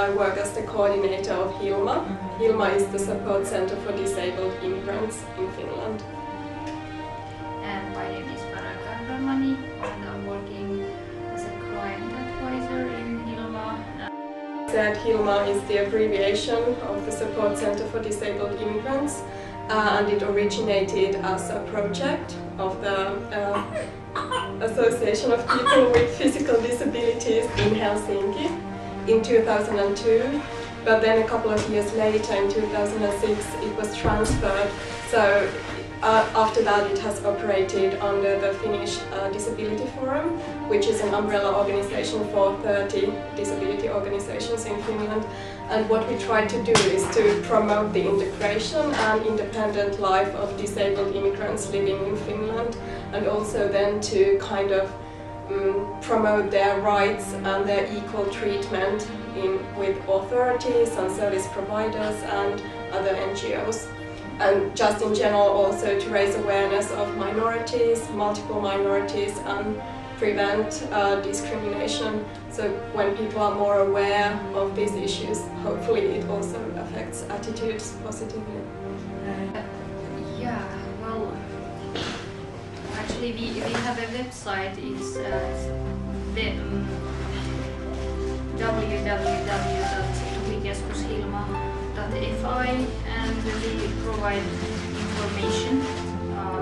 I work as the coordinator of Hilma. Hilma is the support center for disabled immigrants in Finland. And my name is Dari, and I'm working as a client advisor in Hilma. Hilma is the abbreviation of the Support Center for Disabled Immigrants, and it originated as a project of the Association of People with Physical Disabilities in Helsinki in 2002. But then a couple of years later, in 2006, it was transferred. So after that, it has operated under the Finnish Disability Forum, which is an umbrella organization for 30 disability organizations in Finland. And what we try to do is to promote the integration and independent life of disabled immigrants living in Finland, and also then to kind of promote their rights and their equal treatment with authorities and service providers and other NGOs. And just in general also to raise awareness of minorities, multiple minorities, and prevent discrimination. So when people are more aware of these issues, hopefully it also affects attitudes positively. Yeah, well, actually we have a website, it's www.tukikeskushilma.fi, and we provide information,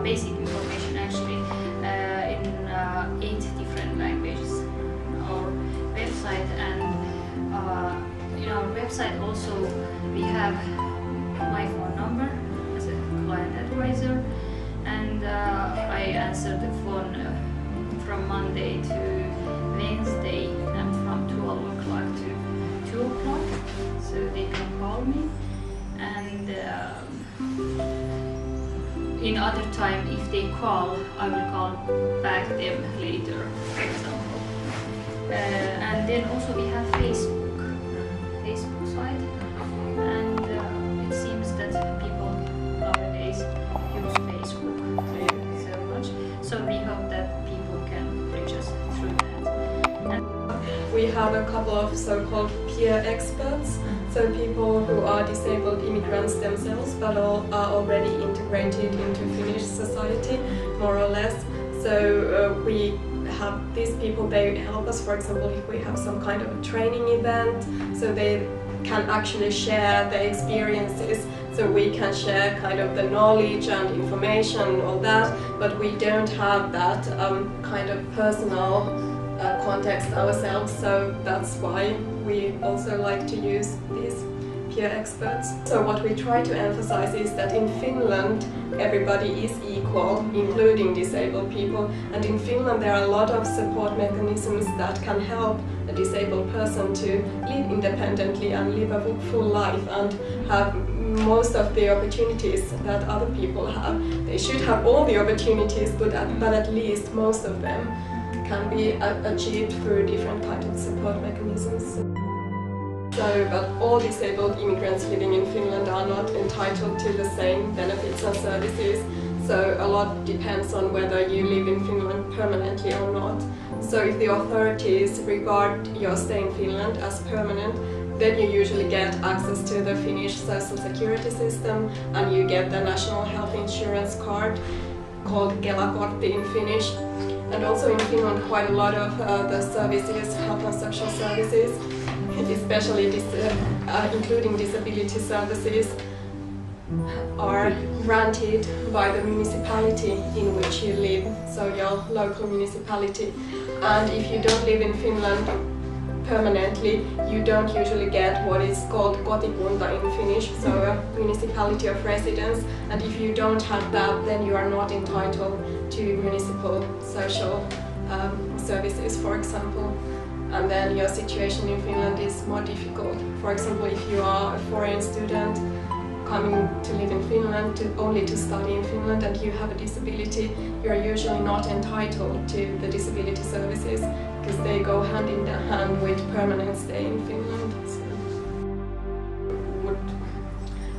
basic information actually, in 8 different languages on our website. And in our website also we have my phone number as a client advisor, and I answer the phone from Monday to Wednesday and from 12 o'clock to 2 o'clock, so they can call me. And in other time, if they call, I will call back them later, for example. And then also we have Facebook site, and it seems that people nowadays use Facebook so much. So we hope that people can reach us through that. And we have a couple of so-called peer experts, so people who are disabled immigrants themselves but are already integrated into Finnish society, more or less. So we have these people, they help us, for example, if we have some kind of a training event, so they can actually share their experiences, so we can share kind of the knowledge and information and all that, but we don't have that kind of personal context ourselves, so that's why we also like to use these peer experts. So what we try to emphasize is that in Finland everybody is equal, including disabled people, and in Finland there are a lot of support mechanisms that can help a disabled person to live independently and live a full life and have most of the opportunities that other people have. They should have all the opportunities, but at least most of them can be achieved through different kinds of support mechanisms. So, but all disabled immigrants living in Finland are not entitled to the same benefits and services. So a lot depends on whether you live in Finland permanently or not. So if the authorities regard your stay in Finland as permanent, then you usually get access to the Finnish social security system, and you get the national health insurance card called Kela-kortti in Finnish. And also in Finland quite a lot of the services, health and social services, especially including disability services, are granted by the municipality in which you live, so your local municipality. And if you don't live in Finland permanently, you don't usually get what is called kotikunta in Finnish, so a municipality of residence. And if you don't have that, then you are not entitled to municipal social services, for example. And then your situation in Finland is more difficult. For example, if you are a foreign student coming to live in Finland, only to study in Finland, and you have a disability, you are usually not entitled to the disability services because they go hand in hand with permanent stay in Finland.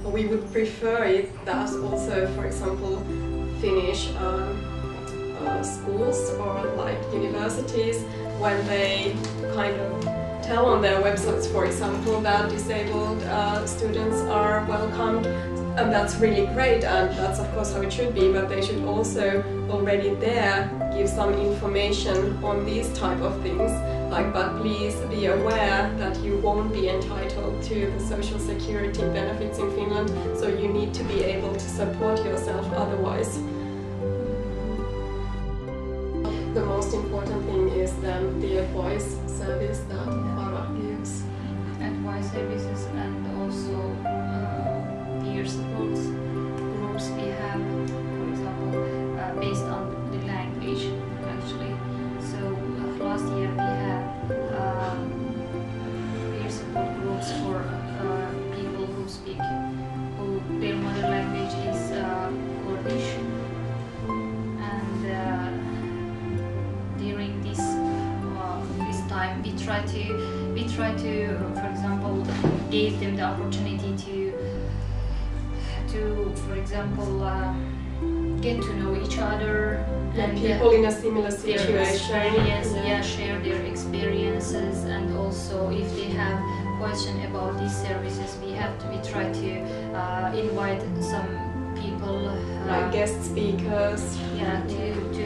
So we would prefer it that also, for example, Finnish schools or like universities, when they kind of tell on their websites, for example, that disabled students are welcomed. And that's really great, and that's of course how it should be, but they should also already there give some information on these type of things, like, but please be aware that you won't be entitled to the social security benefits in Finland, so you need to be able to support yourself otherwise. The most important thing is then the advice service that Ara gives. Advice services and also peer support groups we have, for example, based on the language actually. So last year we had peer support groups for people who speak, who their mother language is Kurdish. And during this time we try to, for example, give them the opportunity to, for example, get to know each other and people in a similar situation. Share their experiences, and also if they have question about these services, we try to invite some people like guest speakers. To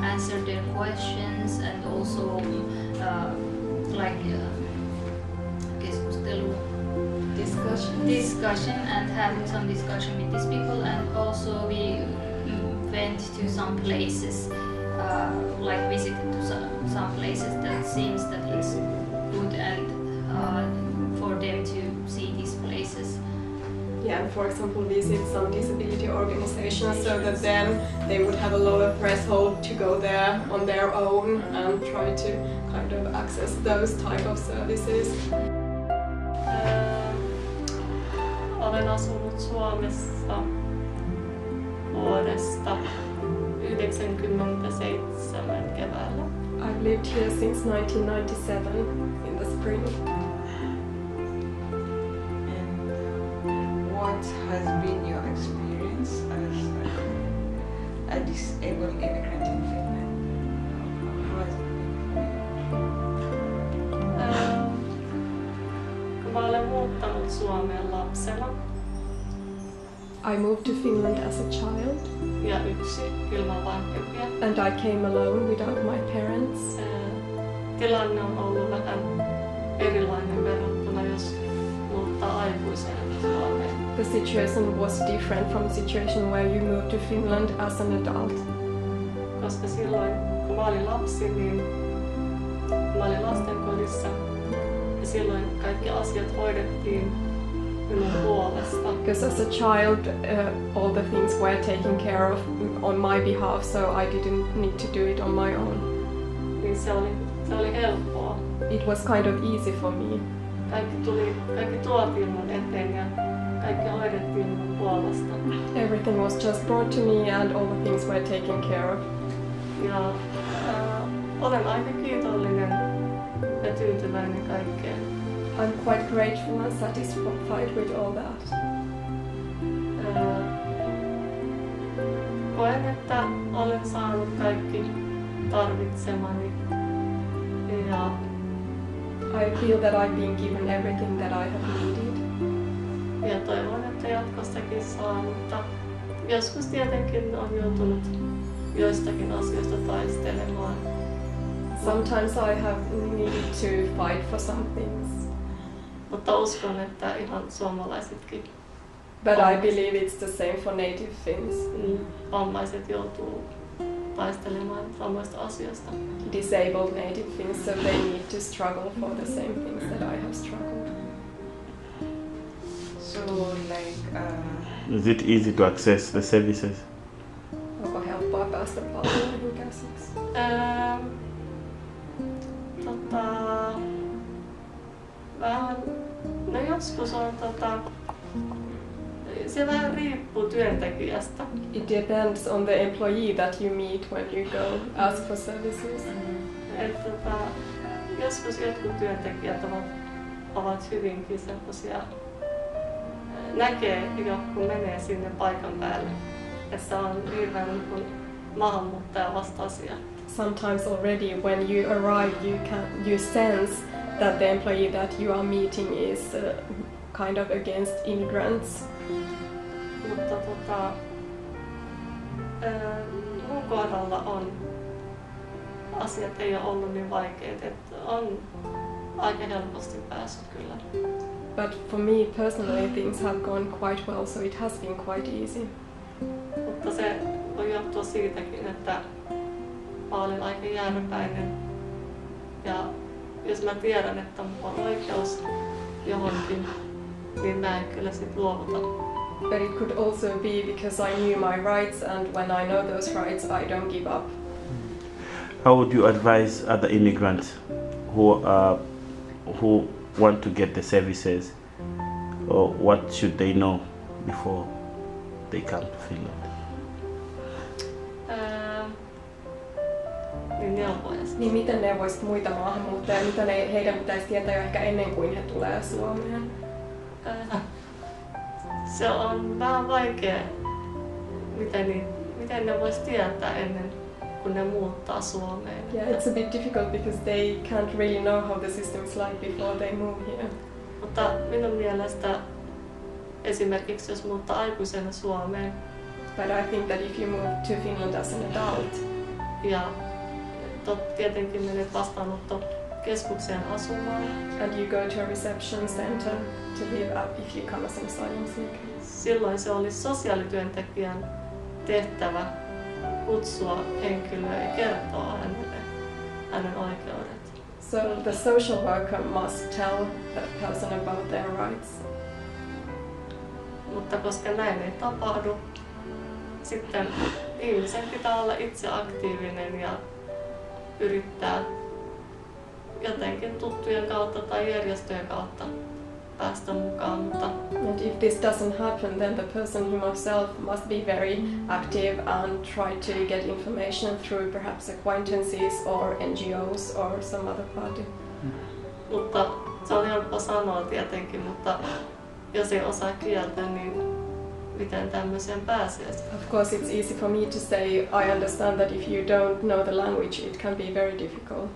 answer their questions, and also discussion and have some discussion with these people. And also we went to some places, like visited to some places that seems that it's good, and for them to see these places. Yeah, and for example, visit some disability organizations, so that then they would have a lower threshold to go there on their own and try to kind of access those type of services. Olen asunut Suomessa vuodesta 1997 keväällä. I've lived here since 1997 in the spring. And what has been your experience as a disabled immigrant in Finland? How has it been? Kun mä olen muuttanut Suomeen lapsena I moved to Finland as a child. Ja yksi ilman vanhempia. And I came alone without my parents. Tilanne on ollut vähän erilainen verrattuna, jos muuttaa aikuisena Suomeen. The situation was different from the situation where you moved to Finland as an adult. Koska silloin, kun mä olin lapsi, niin mä olin lastenkodissa ja silloin kaikki asiat hoidettiin minun puolesta. Because as a child, all the things were taken care of on my behalf, so I didn't need to do it on my own. Niin se oli helppoa. It was kind of easy for me. Kaikki tuotiin mun eteen ja kaikki hoidettiin minun puolesta. Everything was just brought to me and all the things were taken care of. Ja olen aika kiitollinen ja tyytyväinen kaikkeen. I'm quite grateful and satisfied with all that. Koen, että olen saanut kaikki tarvitsemani ja I feel that I've been given everything that I have needed. Ja toivon, että jatkossakin saan, mutta joskus tietenkin on joutunut joistakin asioista taistelemaan. Sometimes I have needed to fight for some things. Mutta uskon, että ihan suomalaisetkin. But I believe it's the same for native Finns. Vammaiset joutuu taistelemaan samoista asioista. Disabled native Finns, so they need to struggle for the same things that I have struggled. So, like, is it easy to access the services? Onko helppoa päästä palveluihin käsiksi? Vähän, no joskus on se vähän riippuu työntekijästä. It depends on the employee that you meet when you go ask for services. Joskus jotkut työntekijät ovat hyvinkin sellaisia, näkee jo kun menee sinne paikan päälle, että on hirveän maahanmuuttajavastaisia. Sometimes already when you arrive you sense that the employee that you are meeting is kind of against immigrants. Mutta mun kohdalla asiat ei ole ollut niin vaikeita, että on aika helposti päässyt kyllä. But for me personally things have gone quite well, so it has been quite easy. Mutta se voi johtua siitäkin, että mä olin aika järpäinen. Ja jos mä tiedän, että mulla on oikeus johonkin, niin mä en kyllä sit luovuta. But it could also be because I knew my rights, and when I know those rights, I don't give up. How would you advise other immigrants who want to get the services, or what should they know before they come to Finland? Niin miten neuvoisit muita maahanmuuttajia, mitä heidän pitäisi tietää jo ehkä ennen kuin he tulee Suomeen? Se on vähän vaikea, miten ne vois tietää ennen kuin ne muuttaa Suomeen. Yeah, it's a bit difficult because they can't really know how the system is like before they move here. Mutta minun mielestä esimerkiksi jos muuttaa aikuisena Suomeen. But I think that if you move to Finland as an adult. Ja tietenkin menet vastaanottokeskukseen asumaan. And you go to a reception center to live up if you come as an asylum seeker. Silloin se olisi sosiaalityöntekijän tehtävä kutsua henkilöä ja kertoa hänelle hänen oikeudet. So the social worker must tell that person about their rights. Mutta koska näin ei tapahdu, sitten ihmisen pitää olla itse aktiivinen ja yrittää jotenkin tuttujen kautta tai järjestöjen kautta päästä mukaan. And if this doesn't happen, then the person himself must be very active and try to get information through perhaps acquaintances or NGOs or some other party. Mutta se on helppo sanoa tietenkin, mutta jos ei osaa kieltä, niin miten tämmöiseen pääsee? Of course it's easy for me to say I understand that if you don't know the language it can be very difficult.